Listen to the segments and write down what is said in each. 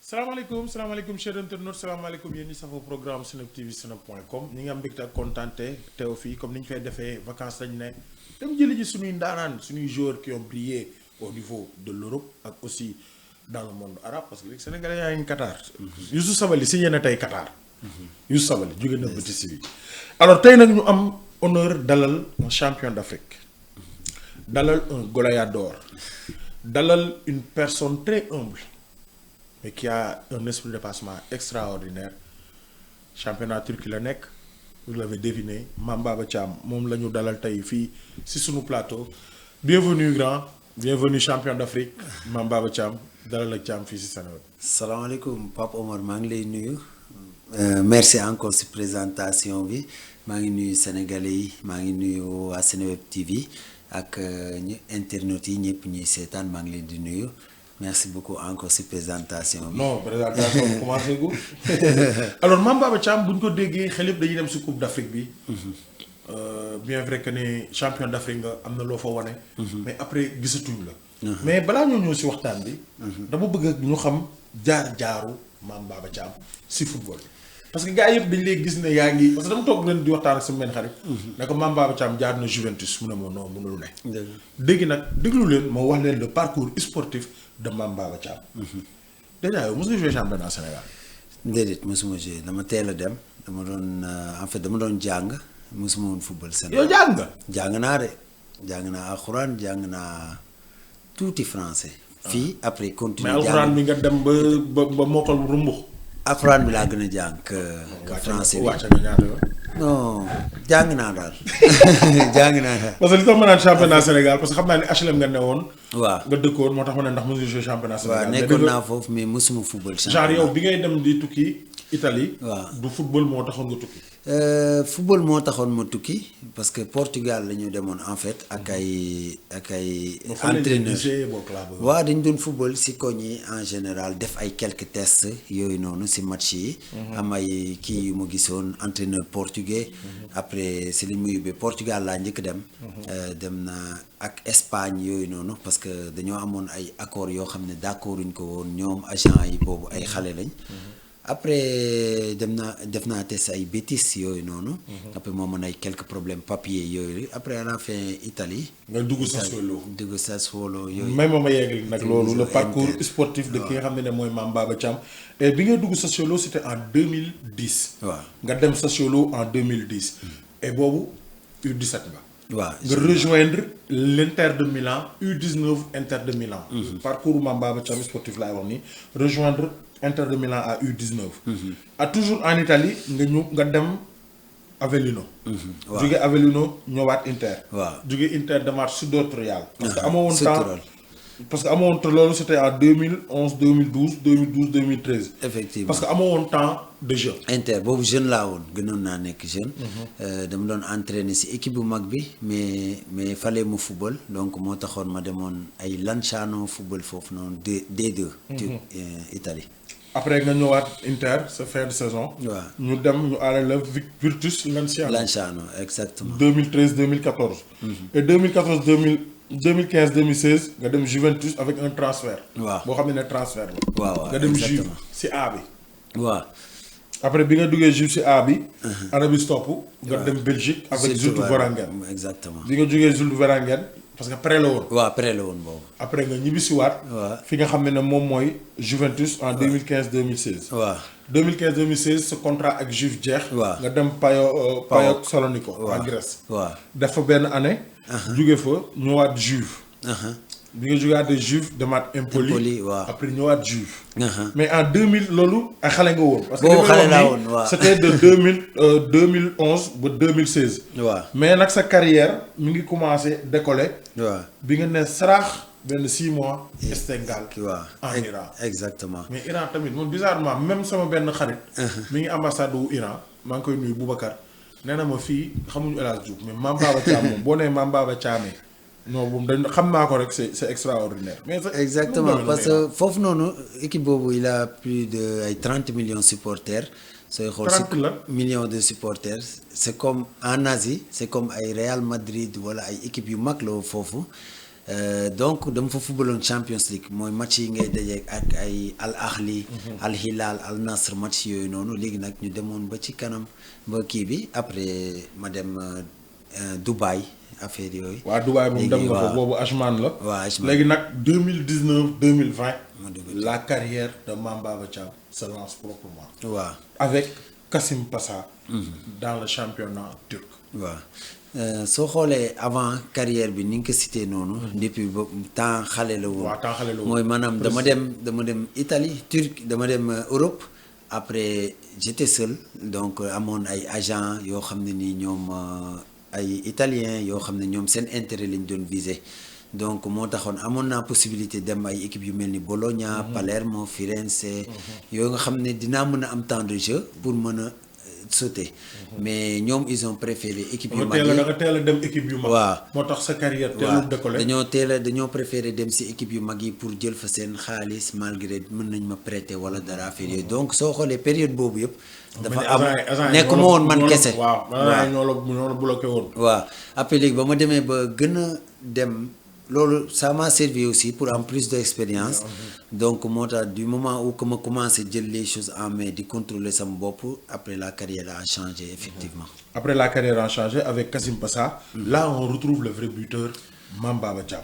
salaamaaleykum chers internautes salaamaaleykum yéen ñi safoo programme Seneweb TV seneweb.com ñi ngi am mbégte ak kontaante teew fii comme ni ñu fay defee vacances lañ ne dem jëli ji suñuy ndaanaan suñuy joueurs qui ont brillé au niveau de l'Europe ak aussi dans le monde arabe parce que léegi Sénégalais yaa ngi Qatar. Youssouf Sabaly signé na tey Qatar. Youssouf Sabaly jóge na Betis bi alors tey nag ñu am honneur dalal un champion d'Afrique dalal un Goliath d'or dalal une personne très humble. mais qui a un esprit de dépassement extraordinaire championnat turc la nekk vous l'avez deviné Mame Baba Thiam moom la ñu dalal tey fii ci sunu plateau bienvenue grand bienvenue champion d'Afrique Mame Baba Thiam dalal ak Thiam fii ci Seneweb. salaamaaleykum Pape Omar maa ngi lay nuyu merci encore ci présentation bi maa ngi nuyu Sénégalais yi maa ngi nuyu waa Seneweb TV ak ñu internautes yi ñëpp ñuy seetaan maa ngi leen di nuyu. Merci beaucoup encore ci présentation bi. non présentation bi commencé gu alors Mame Baba Thiam bu ñu ko déggee xel yëpp dañuy dem ci Coupe d'Afrique bi. Bien vrai que ne champion d'Afrique nga am na loo fa wane. mais après gisatuñ la. mais balaa ñoo ñëw ci waxtaan bi. dama bëgg ñu xam jaar-jaaru Mame Baba Thiam ci football. parce que gars yëpp dañ lay gis ne yaa ngi parce que dama toog leen di waxtaan ak sama benn xarit. ne ko Mame Baba Thiam jaar na Juventus mu ne ma non mënul ne. dégg nag déglu leen moo wax leen le parcours sportif. de Mame Baba Thiam. déjà yow mos nga jouer championnat Sénégal. déedéet mosuma jouer dama teel a dem dama doon en fait dama doon jàng mosuma woon football Sénégal. yow jàng nga. jàng naa de jàng naa alxuraan jàng naa tuuti français. fii après continuer mais alxuraan bi nga dem ba mokkal rumbux. alxuraan bi laa gën a jàng que français bi wàcce nga ñaata yoon. non jàng naa daal jàng naa daal. parce que li tax ma naan championnat Sénégal parce que xam naa ne HLM nga ne woon. waaw nga dëkkoon moo tax ma ne ndax mos nga jouer championnat Sénégal. waaw nekkoon naa foofu mais mosuma football. genre yow bi ngay dem di tukki Italie. waaw du football moo taxoon nga tukki. football moo taxoon ma tukki parce que Portugal la ñu demoon en fait ak ay entraîneurs waaw dañ doon football si koñ yi en général def ay quelques tests yooyu noonu si match yi. am ay kii yu ma gisoon entraîneur portugais. après si li mu yóbbee Portugal laa njëkk dem. dem na ak Espagne yooyu noonu parce que dañoo amoon ay accords yoo xam ne d'accorduñ ko woon ñoom agent yi boobu ay xale lañ. après def naa test ay Betis yooyu noonu. après moo mën ay quelques problèmes papier yooyu après à la fin Italie. nga dugg Sassuolo. dugg Sassuolo yooyu. may ma yeggali nag loolu le parcours sportif de ki nga xam ne mooy Mame Baba Thiam. et bi nga dugg Sassuolo c'était en 2010. waaw nga dem Sassuolo en 2010. et boobu U17 nga. waaw nga rejoindre l'Inter de Milan U19 Inter de Milan. parcours Mame Baba Thiam sportif laay wax nii rejoindre Inter de Milan à U19. à toujours en Italie nga dem Avellino. waaw jóge Avellino ñëwaat Inter. waaw jóge Inter demaat Sampdoria. parce que amoo woon temps parce que amoo woon temps loolu c'était en 2011 2012 2013. effectivement parce que amoo woon temps de jeu. Inter boobu jeune laa woon gënoon naa nekk jeune. dama doon entraîner ci équipe bu mag bi mais fallait mu football donc moo taxoon ma demoon ay Lanciano football foofu noonu D2. ci Italie. après nga ñëwaat Inter sa fin de saison. waaw ñu dem ñu àll la Virtus Lanciano exactement. 2013 2014. et 2015 2016 nga dem Juventus avec un transfert. waaw boo xam ne transfert la. waaw nga dem Juve ci A bi. waaw. après bi nga duggee Juve ci A bi. année bi topp nga dem Belgique avec Zulte Waregem. exactement bi nga jógee Zulte Waregem parce que prêt la woon. waaw prêt la woon boobu. après nga ñibbisiwaat. waaw fi nga xam ne moom mooy Juventus en 2015 2016. waaw 2015 2016 sa contrat ak Juve jeex. waaw nga dem PAOK Salonico. en Grèce. waaw def fa benn année. jóge fa ñëwaat Juve. bi nga jógewaatee Juve demaat Empoli. waaw après ñëwaat Juve. mais en 2000 loolu ay xale nga woon. parce que boobu xale laa woon waaw c'était de 2011 ba 2016. waaw mais nag sa carrière mi ngi commencé décoller. waaw bi nga ne saraax benn 6 mois. Esteghlal waaw en Iran. exactement. mais Iran tamit moom bizarrement même sama benn xarit. mi ngi ambassade wu Iran maa ngi koy nuyu Boubacar nee na ma fii xamuñu El Hadj Diouf mais Mame Baba Thiam moom boo nee Mame Baba Thiamé non moom dañ xam naa ko rek c'est extraordinaire. mais exactement parce que foofu noonu équipe boobu il a plus de ay 30 millions de supporters. sooy xool 30 millions de supporters c'est comme en Asie c'est comme ay Real Madrid wala ay équipe yu mag la foofu donc dama fa footballoon Champions League mooy match yi ngay daje ak ay Al Ahli. Al Hilal Al Nasr match yooyu noonu léegi nag ñu demoon ba ci kanam ba kii bi après ma dem Dubaï affaire yooyu. waaw Dubaï moom dem nga fa boobu Ajman la. waaw Ajman léegi nag 2019 2020. la carrière de Mame Baba Thiam se lance proprement. waaw avec Kassim Passa. dans le championnat turc. waaw soo xoolee avant carrière bi ni nga ko cité noonu. depuis ba temps xale la woon. waaw temps xale la woon mooy maanaam dama dem Italie Turquie dama dem Europe. après j'étais seul donc amoon ay agent yoo xam ne ni ñoom ay italiens yoo xam ne ñoom seen intérêt lañ doon viser donc moo taxoon amoon naa possibilité dem ay équipes yu mel ni Bologna. Palermo Firenze. yoo nga xam ne dinaa mën a am temps de jeu pour mën a sauter. mais ñoom ils ont préféré équipe yu mag yi da nga teel a dem équipe yu mag. waaw moo tax sa carrière teelul décollé. dañoo préféré dem si équipe yu mag yi pour jël fa seen xaalis malgré mën nañ ma prêter wala dara affaire yooyu donc soo xoolee période boobu yëpp. dafa am nekkuma woon man kese. waaw ñoo la bloqué woon. waaw après léegi ba ma demee ba gën a dem. loolu ça m'a servi aussi pour am plus d'expérience donc moo tax du moment où que ma commencé jël les choses en main di contrôler sama bopp après la carrière a changé effectivement. Après la carrière a changé avec Kassim Passa. Là on retrouve le vrai buteur Mame Baba Thiam.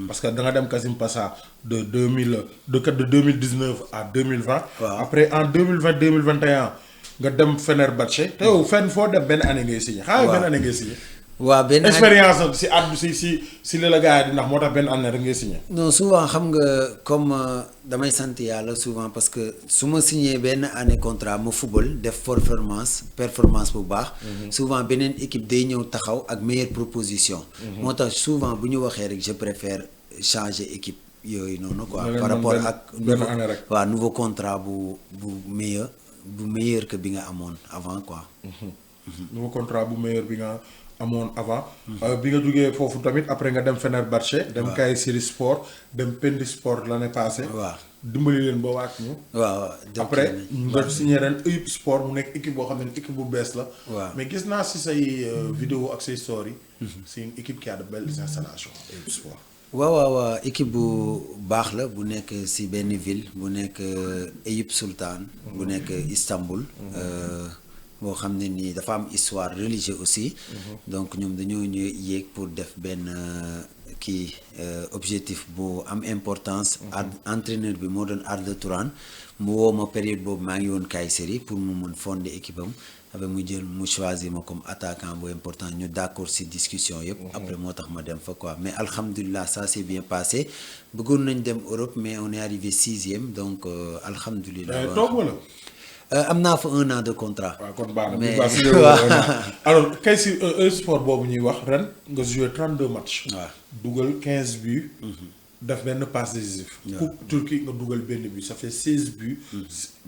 Parce que da nga dem Kassim Passa de 2019 à 2020. waaw après en 2020 2021 nga dem Fenerbahçe. te yow fenn foo dem benn année ngay signé. waaw benn année ngay signé. waaw benn expérience si at si li la gars yi di ndax moo tax benn année rek ngay signé. non souvent xam nga comme damay sant yàlla souvent parce que su ma signé benn année contrat ma football def performance bu baax. souvent beneen équipe day ñëw taxaw ak meilleure proposition. moo tax souvent bu ñu waxee rek je préfère changer équipe yooyu noonu quoi. par rapport ak nouveau contrat bu meilleur que bi nga amoon avant quoi. nouveau contrat bu meilleur bi nga amoon avant. bi nga jógee foofu tamit après nga dem Fenerbahçe. dem Kayserispor dem Pendispor l'année passée. waaw dimbali leen ba waat ñu. waaw après nga signé ren Eyüp Sport mu nekk équipe boo xam ne équipe bu bees la. waaw mais gis naa si say vidéo ak say story. c'est une équipe qui a de belles installations Eyüp Sport. waaw équipe bu baax la bu nekk ci benn ville bu nekk Eyüp Sultan. bu nekk Istanbul. boo xam ne nii dafa am histoire religieuse aussi. donc ñoom dañoo ñëw yéeg pour def benn objectif bu am importance. entraîneur bi moo doon Arda Turan mu woo ma période boobu maa ngi woon Kayseri pour mu mun fonder équipe am après mu choisir ma comme attaquant bu important ñu d'accord ci discussion yëpp. après moo tax ma dem fa quoi mais alhamdulilah ça s'est bien passé bëggoon nañ dem Europe mais on est arrivé 6e donc alhamdulilah. toog wala. am naa fa 1 an de contrat. waaw kon baax na mais alors Eyüp Sport boobu ñuy wax ren nga joué 32 matchs. waaw dugal 15 buts. def benn passe décisif. Coupe Turquie nga dugal benn but ça fait 16 buts.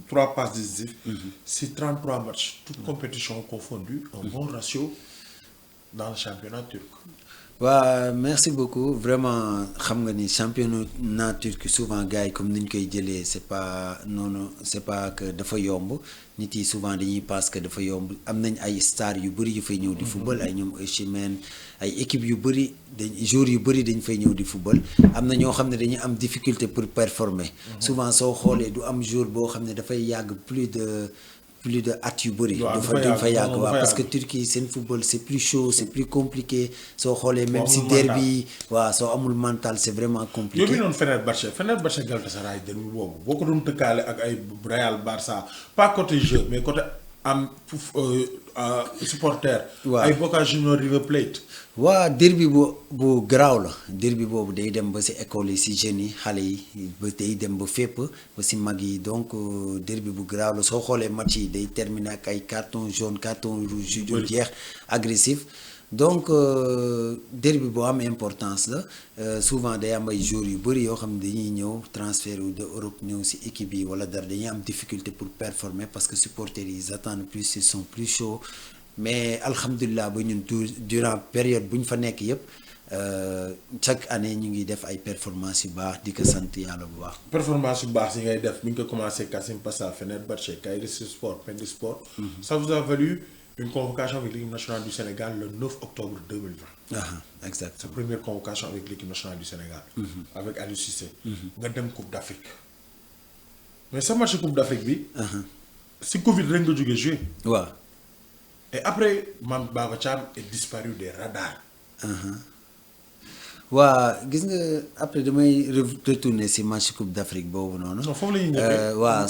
3 passes décisives. si 33 matchs toutes compétitions confondues un bon ratio dans le championnat turc. waaw merci beaucoup vraiment xam nga ni championnat turc souvent gars yi comme ni ñu koy jëlee c'est pas que dafa yomb nit yi souvent dañuy pense que dafa yomb am nañ ay stars yu bëri yu fay ñëw di football ay ñoom Osimhen ay équipes yu bëri joueurs yu bëri dañ fay ñëw di football am na ñoo xam ne dañuy am difficulté pour performer. souvent soo xoolee du am jour boo xam ne dafay yàgg plus de at yu bëri. dafa fa yàgg waaw parce que Turquie seen football c'est plus chaud c'est plus compliqué soo xoolee même si derby waaw soo amul mental c'est vraiment compliqué. yow mi noonu Fenerbahçe Galatasaray derby boobu boo ko doon tëkkaale ak ay Real Barça pas côté jeu mais côté am supporter. waaw ay Boca Juniors River Plate. waa derby bu garaaw la derby boobu day dem ba ci école yi ci jeunes yi xale yi ba day dem ba fépp ba ci mag yi donc derby bu garaaw la soo xoolee match yi day terminer ak ay carton jaune carton rouge yu dul jeex agressif donc derby bu am importance la souvent day am ay joueurs yu bëri yoo xam ne dañuy ñëw transfert de Europe ñëw ci équipe yi wala dara dañuy am difficulté pour performer parce que supporters yi ils attendent plus ils sont plus chauds. mais alhamdulilah ba ñun durant période bu ñu fa nekk yëpp chaque année ñu ngi def ay performances yu baax di ko sant yàlla bu baax. performance yu baax yi ngay def bi nga ko commencé Kassim Passa Fenerbahçe Kayserispor Pendispor. ça vous a valu une convocation avec l'équipe nationale du Sénégal le 9 octobre 2020. Exact. Sa première convocation avec l'équipe nationale du Sénégal. Avec Aliou Cissé. nga dem Coupe d'Afrique. mais sa match Coupe d'Afrique bi. si Covid rek nga jógee joué. waaw. et après Mame Baba Thiam est disparu des radars. waa gis nga après damay retourner si match Coupe d'Afrique boobu noonu. non foofu la ñuy ñëwee. waaw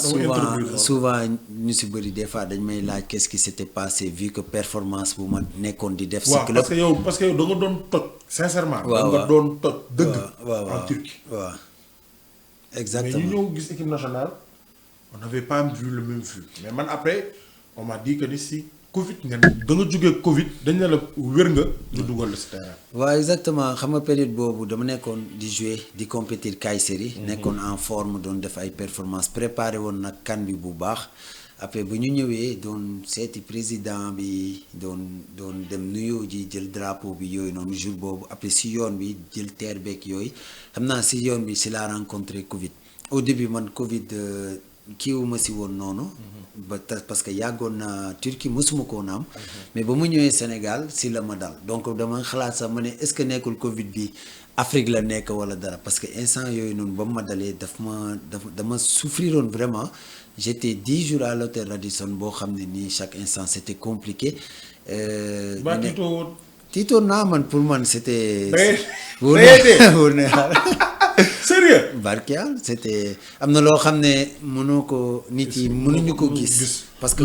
souvent ñu si bëri des fois dañ may laaj qu'est-ce qui s'était passé vu que performance bu ma nekkoon di def. si club parce que yow da nga doon toj. sincèrement. waaw da nga doon toj dëgg. en Turquie. waaw exactement mais ñu ñëw gis équipe nationale on n'avait pas vu le même vue mais man après on m'a dit que ni si Covid nga da nga jógee Covid dañ ne la wér nga. ñu dugal la si terrain. waaw exactement xam nga période boobu dama nekkoon di jouer di compétir Kayseri. nekkoon en forme doon def ay performance préparé woon nag CAN bi bu baax après bu ñu ñëwee doon seeti président bi doon dem nuyoo ji jël drapeau bi yooyu noonu jour boobu après si yoon bi jël terre beeg yooyu xam naa si yoon bi si laa rencontré Covid au début man Covid kiiwuma si woon noonu. parce que yàggoon na Turquie mosuma koo am. mais ba mu ñëwee Sénégal si la ma dal donc dama xalaat sax ma ne est-ce que nekkul Covid bi Afrique la nekk wala dara parce que instant yooyu noonu ba mu ma dalee dama souffriroon vraiment j'étais 10 jours à l'hôtel Radisson boo xam ne nii chaque instant c'était compliqué. tiitoon naa man pour man c'était. wóor na sérieux. barkial c'était am na loo xam ne mënoo ko nit yi mënuñu ko gis. parce que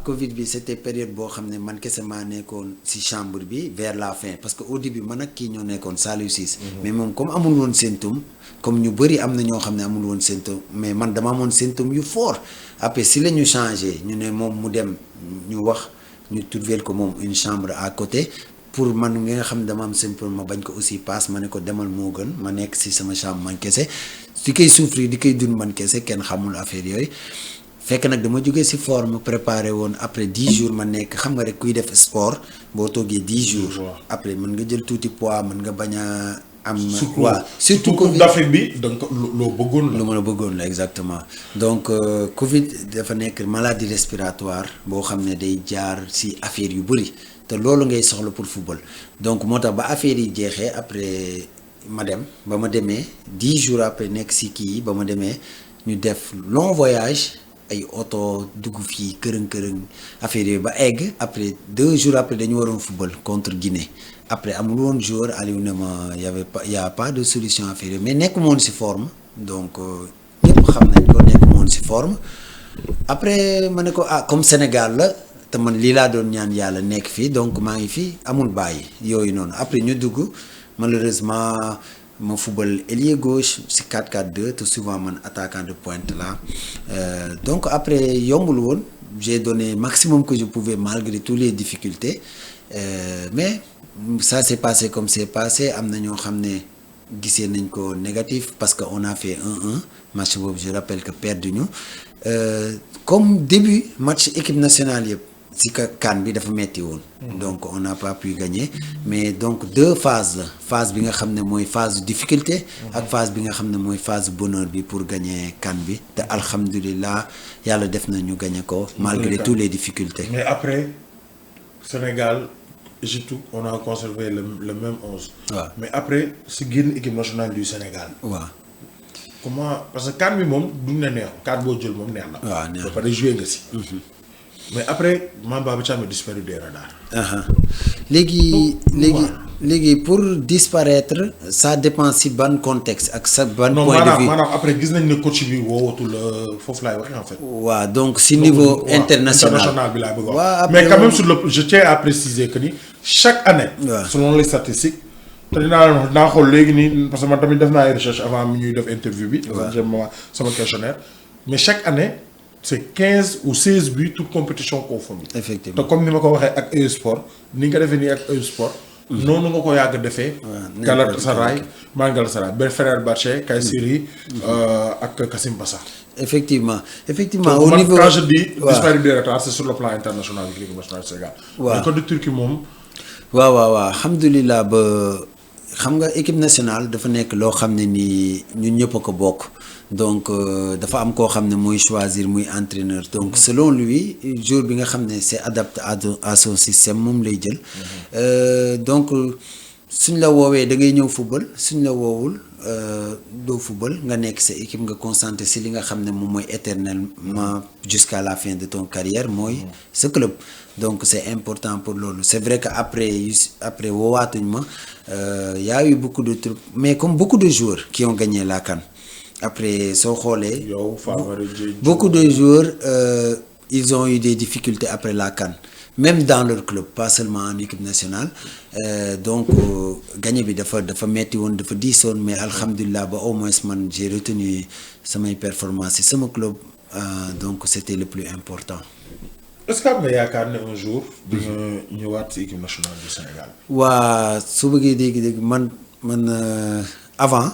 Covid bi c'était période boo xam ne man kese maa nekkoon ci chambre bi vers la fin parce que au début man ak kii ñoo nekkoon Saliou Ciss. mais moom comme amul woon symptôme comme ñu bëri am na ñoo xam ne amul woon symptôme mais man dama amoon symptôme yu fort après si la ñu changé ñu ne moom mu dem ñu wax ñu trouver ko moom une chambre à côté. pour man nga xam ne dama am symptôme ma bañ ko aussi passe ma ne ko demal moo gën ma nekk ci sama chambre man kese di koy souffrir di koy dund man kese kenn xamul affaire yooyu fekk nag dama jógee ci forme préparé woon après 10 jours ma nekk xam nga rek kuy def sport boo toogee 10 jours. après mën nga jël tuuti poids mën nga bañ a am. waaw surtout Coupe d'Afrique bi donc loo bëggoon la. lu ma la bëggoon la exactement donc Covid dafa nekk maladie respiratoire boo xam ne day jaar ci affaire yu bëri. te loolu ngay soxla pour football donc moo tax ba affaire yi jeexee après ma dem ba ma demee 10 jours après nekk ci kii yi ba ma demee ñu def long voyage ay oto dugg fii kërëng affaire yooyu ba egg après 2 jours après dañu waroon football contre Guinée après amul woon jour Aliou ne ma y a pas de solution affaire yooyu mais nekk moon ci forme donc ñëpp xam nañ ko nekk moon ci forme après ma ne ko comme Sénégal la. te man lii laa doon ñaan yàlla nekk fii donc maa ngi fii amul bàyyi yooyu noonu après ñu dugg malheureusement ma football ailier gauche si 4-4-2 te souvent man attaquant de pointe là donc après yombul woon j'ai donné maximum que je pouvais malgré toutes les difficultés mais ça s'est passé comme c'est passé am na ñoo xam ne gisee nañ ko négatif parce que on a fait 1-1 match boobu je rappelle que perdu ñu comme début match équipe nationale yëpp si CAN bi dafa metti woon. donc on n'a pas pu gagner mais donc 2 phases la phase bi nga xam ne mooy phase de difficulté. ak phase bi nga xam ne mooy phase bonheur bi pour gagner CAN bi te alhamdulilah yàlla def na ñu gagner ko. malgré toutes les difficultés. mais après Sénégal Égypte on a conservé le même 11. waaw mais après si génn équipe nationale du Sénégal. waaw. comment parce que CAN bi moom duñ ne neex CAN boo jël moom neex na. waaw neex na ba pare joué nga si. mais après Mame Baba Thiam a disparu des radars. léegi pour disparaître ça dépend si ban contexte ak sa ban. point de vue maanaam après gis nañ ne coach bi woowatul foofu laay waxee en fait. waaw donc si niveau international bi laa bëgg a wax mais quand même sur le je tiens à préciser que ni chaque année. selon les statistiques. te dinaa xool léegi nii parce que man tamit def naa ay recherche avant mi ñuy def interview bi. waaw sama questionnaire mais chaque année. c'est 15 ou 16 buts toute compétition confondue. effectivement te comme ni ma ko waxee ak EU-Sport ni nga defee nii ak EU-Sport. noonu nga ko yàgg defee. Galatasaray Galatasaray Ben Fenerbahçe Kayseri ak Kassim Bassa. effectivement au niveau quand je dis disparu des radars c'est sur le plan international avec l'équipe nationale du Sénégal. waaw mais côté Turquie moom. waaw alhamdulilah ba xam nga équipe nationale dafa nekk loo xam ne nii ñun ñëpp a ko bokk donc dafa am koo xam ne mooy choisir muy entraîneur donc selon lui jour bi nga xam ne c'est adapté à son système moom lay jël donc suñ la woowee da ngay ñëw football suñ la woowul doo football nga nekk sa équipe nga concentré si li nga xam ne moom mooy éternellement jusqu'à la fin de ton carrière mooy sa club donc c'est important pour loolu c'est vrai que après woowaatuñ ma y a eu beaucoup de trucs mais comme beaucoup de joueurs qui ont gagné la CAN après soo xoolee beaucoup de joueurs ils ont eu des difficultés après la CAN même dans leur club pas seulement en équipe nationale donc gagné bi dafa metti woon dafa diisoon mais alhamdulilah ba au moins man j'ai retenu samay performances ci sama club donc c'était le plus important. Est-ce que am nga yaakaar ne un jour di nga ñëwaat ci équipe nationale du Sénégal. waa su bëggee dégg man avant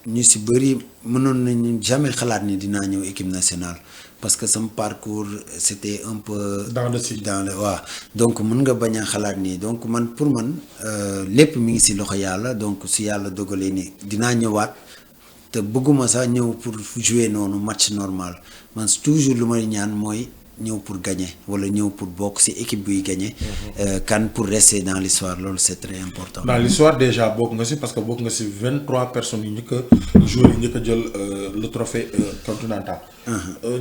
ñu ci bëri mënoon nañu jamais xalaat ni dinaa ñëw équipe nationale parce que sama parcours c'était un peu dans le waaw donc mën nga bañ a xalaat nii donc pour man lépp mi ngi ci loxo yàlla donc su yàlla dogalee ni dinaa ñëwaat te bëgguma sax ñëw pour jouer noonu match normal man toujours lu may ñaan mooy ñëw pour gagner wala ñëw pour bokk ci équipe buy gagner kan pour rester dans l'histoire loolu c'est très important. Dans l'histoire déjà bokk nga ci parce que bokk nga ci 23 personnes yi njëkk a joué yi njëkk a jël le trophée continental.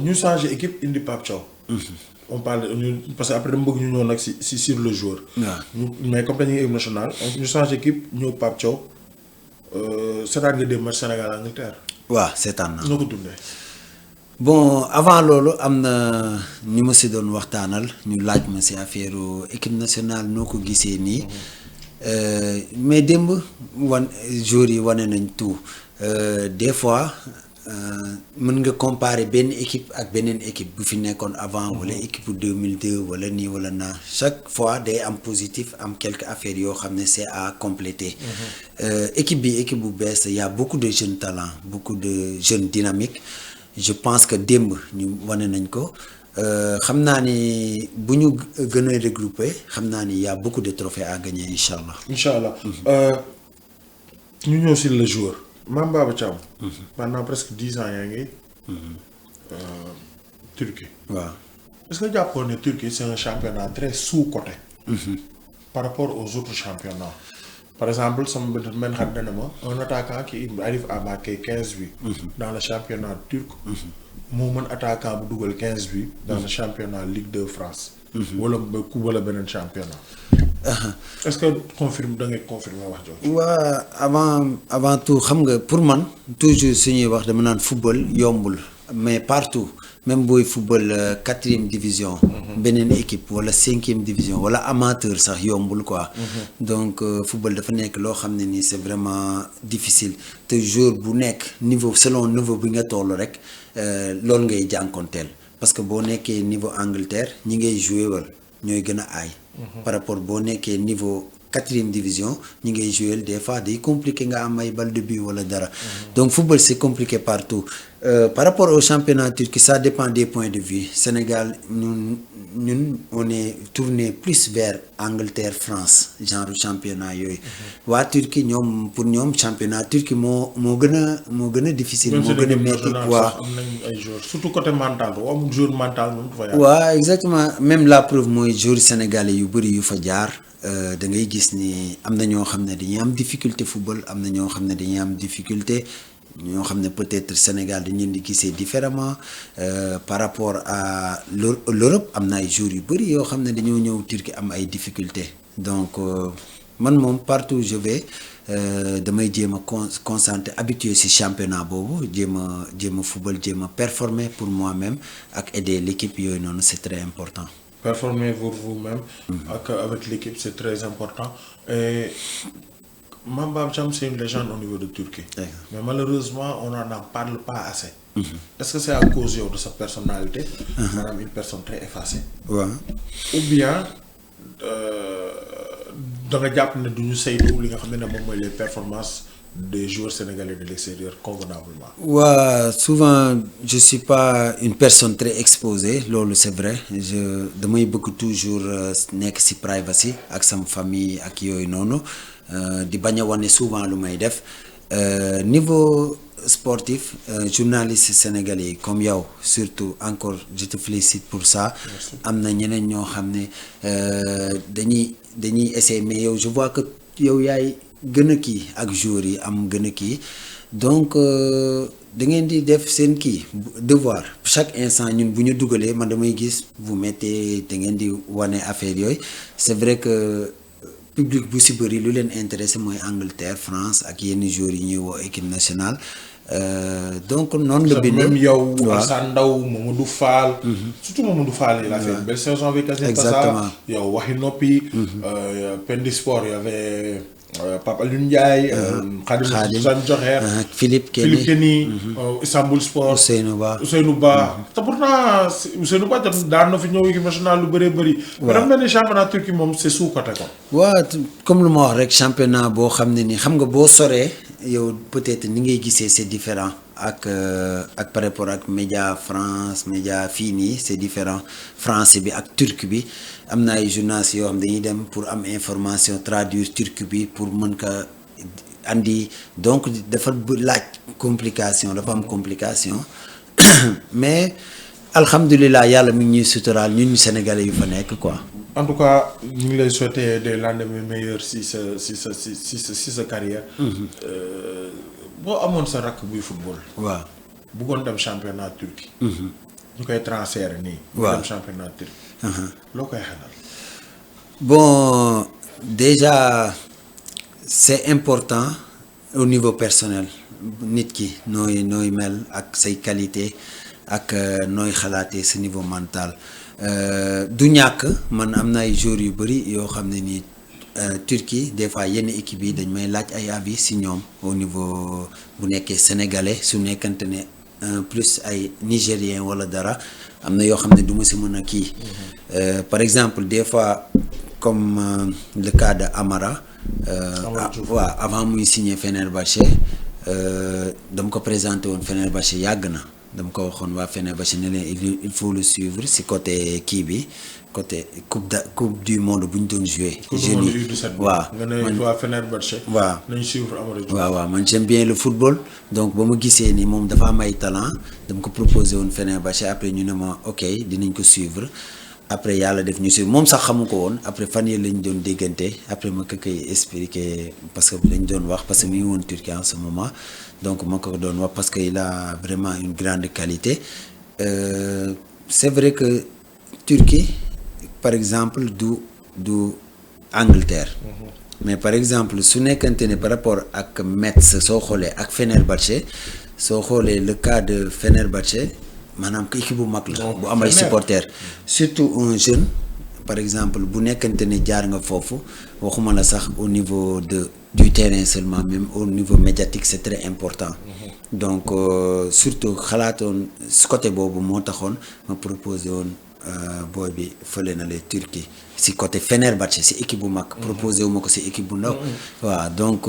ñu changé équipe indi Pape Thiaw. On parle parce que après dama bëgg ñu ñëw nag ci sur le joueur. mais comme dañuy équipe nationale ñu changé équipe ñëw Pape Thiaw seetaan nga dem match Sénégal Angleterre. waaw seetaan naa. noo ko dundee. bon avant loolu am na ñu ma ci doon waxtaanal ñu laaj ma ci affaire équipe nationale noo ko gisee nii mais démb joueurs yi wane nañ tout des fois mën nga comparer benn équipe ak beneen équipe bu fi nekkoon avant wala équipe 2002 wala nii wala naa chaque fois day am positif am quelques affaires yoo xam ne c'est à compléter. équipe bu bees y a beaucoup de jeunes talents beaucoup de jeunes dynamiques. Je pense que démb ñu wane nañ ko xam naa ni bu ñu gën a regrouper xam naa ni y a beaucoup de trophées à gagner incha allah. incha allah ñu ñëw si le joueur Mame Baba Thiam. pendant presque 10 ans yaa ngi. Turquie. waaw est-ce que jàppoon ne Turquie c'est un championnat très sous-coté. par rapport aux autres championnats. Par exemple, un attaquant qui arrive à marquer 15 buts dans le championnat turc, un attaquant qui double 15 buts dans le championnat Ligue 2 France. Ou le championnat. Est-ce que tu confirmes avant tout, pour moi, toujours le football yombul, mais partout. Même boy football 4e division benen équipe wala 5e division wala amateur sax yombul quoi donc football dafa nek lo xamné ni c'est vraiment difficile te jour bu nek niveau selon niveau bi nga tollu rek lool ngay jankontel parce que bo nekkee niveau Angleterre ñi ngay jouer wal ñoy gëna ay par rapport bo nekkee niveau 4e division ñi ngay jouer des fois day compliqué nga am ay balle de but wala dara donc football c'est compliqué partout par rapport au championnat turc ça dépend des points de vue Sénégal ñun on est tourné plus vers Angleterre France genre championnat yoy wa Turquie ñom pour ñom championnat turc mo gëna difficile mo gëna metti wa surtout côté mental wa jour mental mom fa wa exactement même la preuve moy jour sénégalais yu bari yu fa jaar da ngay gis ni am na ñoo xam ne dañuy am difficulté football am na ñoo xam ne dañuy am difficulté ñoo xam ne peut-être Sénégal dañu leen di gisee différemment par rapport à l'Europe am na ay joueurs yu bëri yoo xam ne dañoo ñëw Turquie am ay difficulté donc man moom partout je vais damay jéem a concentrer habitué ci championnat boobu jéem a football jéem a performer pour moi-même ak aider l'équipe yooyu noonu c'est très important. Performer pour vous-même avec l'équipe c'est très important et Mame Baba Thiam c'est une légende au niveau de Turquie mais malheureusement on n'en parle pas assez. Est-ce que c'est à cause de sa personnalité maanaam une personne très effacée ou bien da nga jàpp ne duñu saytu li nga xam ne moom mooy les performances des joueurs sénégalais de l'extérieur convenablement. Ouais, souvent je suis pas une personne très exposée, loolu c'est vrai damay bëgg toujours nekk ci privacy ak sama famille ak yooyu noonu di bañ a wane souvent lu may def niveau sportif journaliste sénégalais yi comme yow surtout encore je te félicite pour ça. am na ñeneen ñoo xam ne dañuy essayer mais yow je vois que yow yaay gën a kii ak jour yi am gën a kii donc da ngeen di def seen kii devoir chaque instant ñun bu ñu dugalee man damay gis vous mettez da ngeen di wane affaire yooyu c'est vrai que public bu si bëri lu leen intéressé mooy Angleterre France ak yenn joueurs yi ñuy woo équipe nationale donc noonu la bindee même yow Assane Ndaw Mamadou Fall surtout Mamadou Fall il a fait une belle saison avec Casa exactement yow waxi noppi Pendi Sport y avait Papa Alioune Ndiaye Khadim Joher Philippe Kenny Istanbul Sport Ousseynou Ba te pourtant Ousseynou Ba tam daan na fi ñëw équipe nationale lu bëree bëri mais dafa mel ni championnat Turquie moom c'est sous-coté ko waaw comme lu ma wax rek championnat boo xam ne ni xam nga boo soree yow peut-être ni ngay gisee c'est différent ak par rapport ak média France média fii nii c'est différent français bi ak turc bi am na ay journalistes yoo xam dañuy dem pour am information traduire turc bi pour mën ko andi donc dafa laaj complication dafa am complication mais alhamdulilah yàlla mi ngi ñuy suturaal ñun ñu sénégalais yu fa nekk quoi. en tout cas ñu ngi lay souhaiter des lendemains meilleurs si sa carrière. boo amoon sa rakk buy football. waaw bëggoon dem championnat turc. ñu koy transférer nii. waaw dem championnat turc. loo koy xelal. bon déjà c'est important au niveau personnel nit ki nooy mel ak say qualité ak nooy xalaatee sa niveau mental du ñàkk man am na ay joueurs yu bëri yoo xam ne nii Turquie des fois yenn équipe yi dañ may laaj ay avis si ñoom au niveau bu nekkee sénégalais su nekkante ne plus ay nigérien wala dara am na yoo xam ne du ma si mën a kii par exemple des fois comme le cas de Amara waaw avant muy signer Fenerbahçe dama ko présenté woon Fenerbahçe yàgg na dama ko waxoon waa Fenerbahçe ne leen il faut le suivre si côté kii bi côté coupe du monde bu ñu doon joué. jeunes yi waaw man waa Fenerbahçe. waaw nañ suivre Amara Diouf. waaw man j'aime bien le football donc ba ma gisee ni moom dafa am ay talent dama ko proposé woon Fenerbahçe après ñu ne ma ok dinañ ko suivre après yàlla def ñu suivre moom sax xamu ko woon après fan yii lañ doon déggante après ma ko koy expliquer parce que dañ doon wax parce que mi ngi woon Turquie en ce moment donc ma ko doon wax parce que il a vraiment une grande qualité c'est vrai que Turquie par exemple du Angleterre. mais par exemple su nekkante ne par rapport ak Metz soo xoolee ak Fenerbahçe soo xoolee le cas de Fenerbahçe maanaam équipe bu mag la. bu am ay supporters surtout un jeune par exemple bu nekkante ne jaar nga foofu waxuma la sax au niveau du terrain seulement même au niveau médiatique c'est très important. donc surtout xalaatoon si côté boobu moo taxoon ma proposé woon. booy bi fële na le Turquie si côté Fenerbahçe si équipe bu mag. proposé wu ma ko si équipe bu ndaw. waaw donc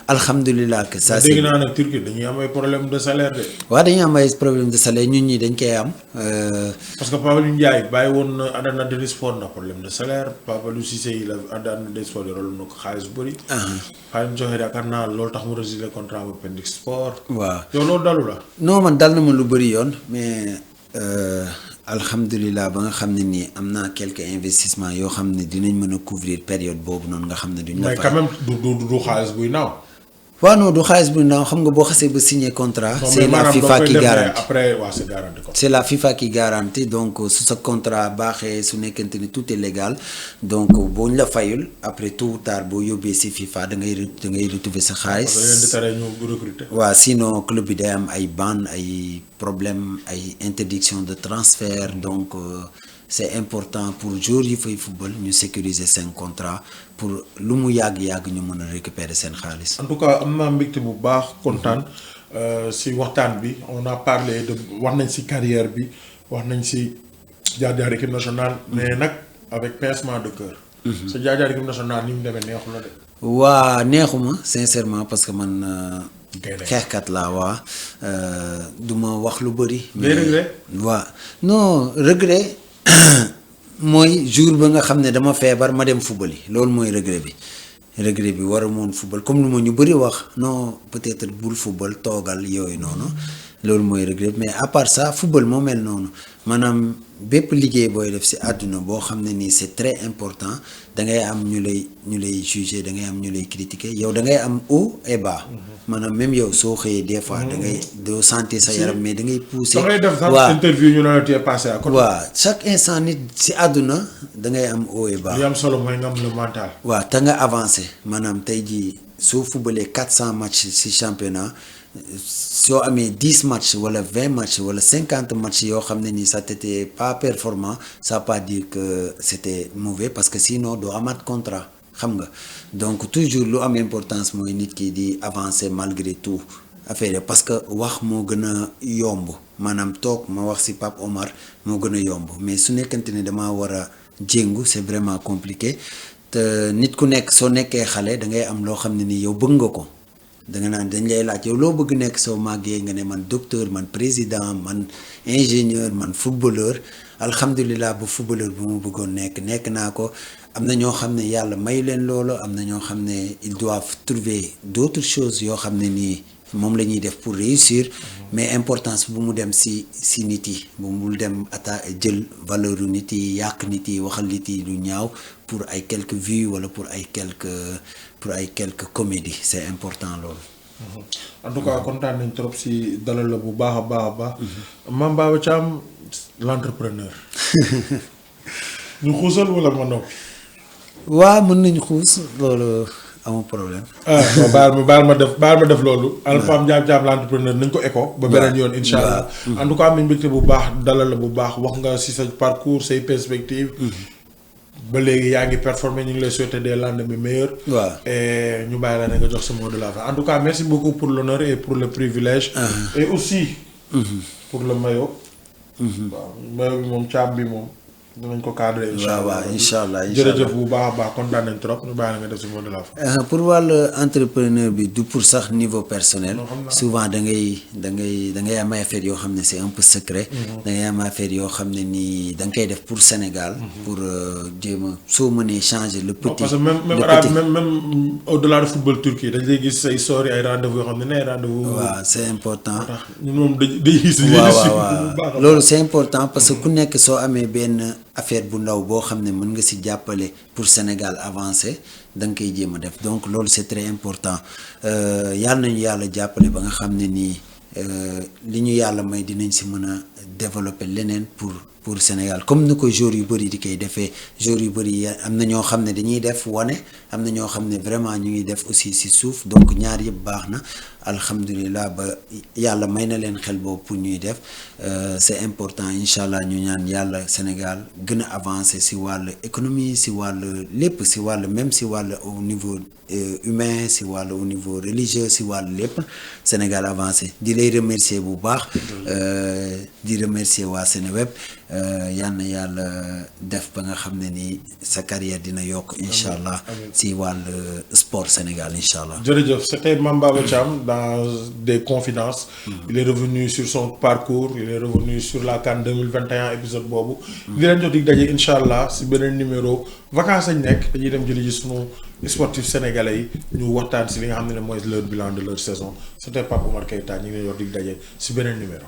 alhamdulilah que ça. dégg naa nag Turquie dañuy am ay problème de salaire de. waaw dañuy am ay problème de salaire ñun ñi dañ koy am. parce que Papa Alioune Ndiaye bàyyi woon na Adana Demirspor na problème de salaire Papa Alioune Cissé yi la Adana Demirspor yoraloon na ko xaalis bu bëri. xaalis joxe yaakaar naa loolu tax mu résilier contrat bu Pendi Sport. waaw yow loolu dalu la. non man dal na ma lu bëri yoon mais. alhamdulilah ba nga xam ne nii am naa quelques investissements yoo xam ne dinañ mën a couvrir période boobu noonu nga xam ne duñ la mais quand même du xaalis buy naaw. waaw non du xaalis buy naaw xam nga boo xasee ba signer contrat. c'est la FIFA qui garantit après waaw c'est garanti ko. c'est la FIFA qui garantit donc su sa contrat baaxee su nekkante ni tout est légal donc boo ñu la fayul après tôt ou tard boo yóbbee si FIFA da ngay retrouver sa xaalis. parce que yéen di tere ñu recruter. waaw sinon club bi day am ay ban ay problème ay interdiction de transfert donc c'est important pour joueurs yi fay football ñu sécuriser seen contrat pour lu mu yàgg-yàgg ñu mën a récupérer seen xaalis. en tout cas am naa mbégte bu baax kontaan si waxtaan bi on a parlé de wax nañ si carrière bi wax nañ si jaar-jaar équipe nationale mais nag avec pincement de cœur. sa jaar-jaar équipe nationale ni mu demee neexul la de. waa neexuma sincèrement parce que man. xeexkat laa waa du ma wax lu bëri. mais regret. waa non regret mooy jour ba nga xam ne dama feebar ma dem football yi loolu mooy regret bi. regret bi war a moon football comme lu ma ñu bëri wax non peut-être bul football toogal yooyu noonu loolu mooy regret mais à part ça football moo mel noonu maanaam bépp liggéey booy def ci àdduna boo xam ne nii c'est très important da ngay am ñu lay juger da ngay am ñu lay critiquer yow da ngay am haut et bas maanaam même yow soo xëyee des fois da ngay doo sentir sa yaram mais da ngay pousser. da ngay def sax interview ñu ne la tu es passé à côté. waaw chaque instant nit ci àdduna da ngay am haut et bas. li am solo mooy nga am le mental. waaw te nga avancé maanaam tey jii soo fubalee 400 matchs ci championnat. soo amee 10 matchs wala 20 matchs wala 50 matchs yoo xam ne nii ça t'était pas performant ça veut pas dire que c'était mauvais parce que sinon doo amaat contrat xam nga donc toujours lu am importance mooy nit ki di avancer malgré tout affaire parce que wax moo gën a yomb maanaam toog ma wax ci Pape Omar moo gën a yomb mais su nekkante ne damaa war a jéngu c'est vraiment compliqué te nit ku nekk soo nekkee xale da ngay am loo xam ne nii yow bëgg nga ko. da nga naan dañ lay laaj yow loo bëgg nekk soo màggee nga ne man docteur man président man ingénieur man footballeur alhamdulilah bu footballeur bu mu bëggoon nekk naa ko am na ñoo xam ne yàlla may leen loolu am na ñoo xam ne ils doivent trouver d'autres choses yoo xam ne nii moom la ñuy def pour réussir mais importance bu mu dem ci nit yi bu mu dem jël valeur nit yi yàq nit yi waxal nit yi lu ñaaw pour ay quelques vues wala pour ay quelques comédies c'est important loolu. en tout cas kontaan nañ trop ci dalal la bu baax a baax. Mame Baba Thiam l'entrepreneur. ñu xuusal wala ma noppi. waaw mën nañu xuus loolu amul problème. baal ma def loolu. Alpha Thiam l'entrepreneur nañ ko écho. ba beneen yoon incha allah. en tout cas am nañ mbégte bu baax dalal la bu baax wax nga ci sa parcours say perspectives. ba léegi yaa ngi performer ñu ngi lay souhaiter des lendemains meilleurs. waaw et ñu bàyyi la ne nga jox sa mot de la fin en tout cas merci beaucoup pour l'honneur et pour le privilège. et aussi. pour le maillot. waaw maillot bi moom Thiam bi moom dinañ ko cadrer. incha allah jërëjëf bu baax a baax kontaan nañ trop ñu bàyyi la nga def sa mot de la fin. pour wàllu entrepreneur bi du pour sax niveau personnel. souvent da ngay am ay affaires yoo xam ne c'est un peu secret. da ngay am affaires yoo xam ne nii da nga koy def pour Sénégal. pour jéem a soo mënee changer le petit. parce que même au-delà de football turquie dañ lay gis say sori ay rendez-vous yoo xam ne ay rendez-vous. waaw c'est important. ñun moom day gis. waaw loolu c'est important parce que ku nekk soo amee benn affaire bu ndaw boo xam ne mën nga ci jàppale pour Sénégal avancer da nga koy jéem a def donc loolu c'est très important yàlla nañu yàlla jàppale ba nga xam ne nii li ñu yàlla may dinañ ci mën a développer leneen pour Sénégal comme ni ko joueurs yu bëri di koy defee joueurs yu bëri am na ñoo xam ne dañuy def wane am na ñoo xam ne vraiment ñu ngi def aussi ci suuf donc ñaar yëpp baax na alhamdulilah ba yàlla may na leen xel boobu pour ñuy def c'est important incha allah ñu ñaan yàlla Sénégal gën a avancer ci wàllu économie ci wàllu lépp ci wàllu même ci wàllu au niveau humain ci wàllu au niveau religieux ci wàllu lépp Sénégal avancé di lay remercier bu baax di remercier waa Seneweb yal na yàlla def ba nga xam ne ni sa carrière dina yokk incha allah ci wàllu sport Sénégal incha allah. jërëjëf c'était Mame Baba Thiam dans des confidences. Il est revenu sur son parcours il est revenu sur la CAN 2021 épisode boobu. di leen jox dig daje incha allah ci beneen numéro vacances lañ nekk dañuy dem jëli ji sunu sportif sénégalais yi ñu waxtaan ci li nga xam ne mooy leur bilan de leur saison c'était Pape Omar Keita ñu ngi leen jox dig daje ci beneen numéro.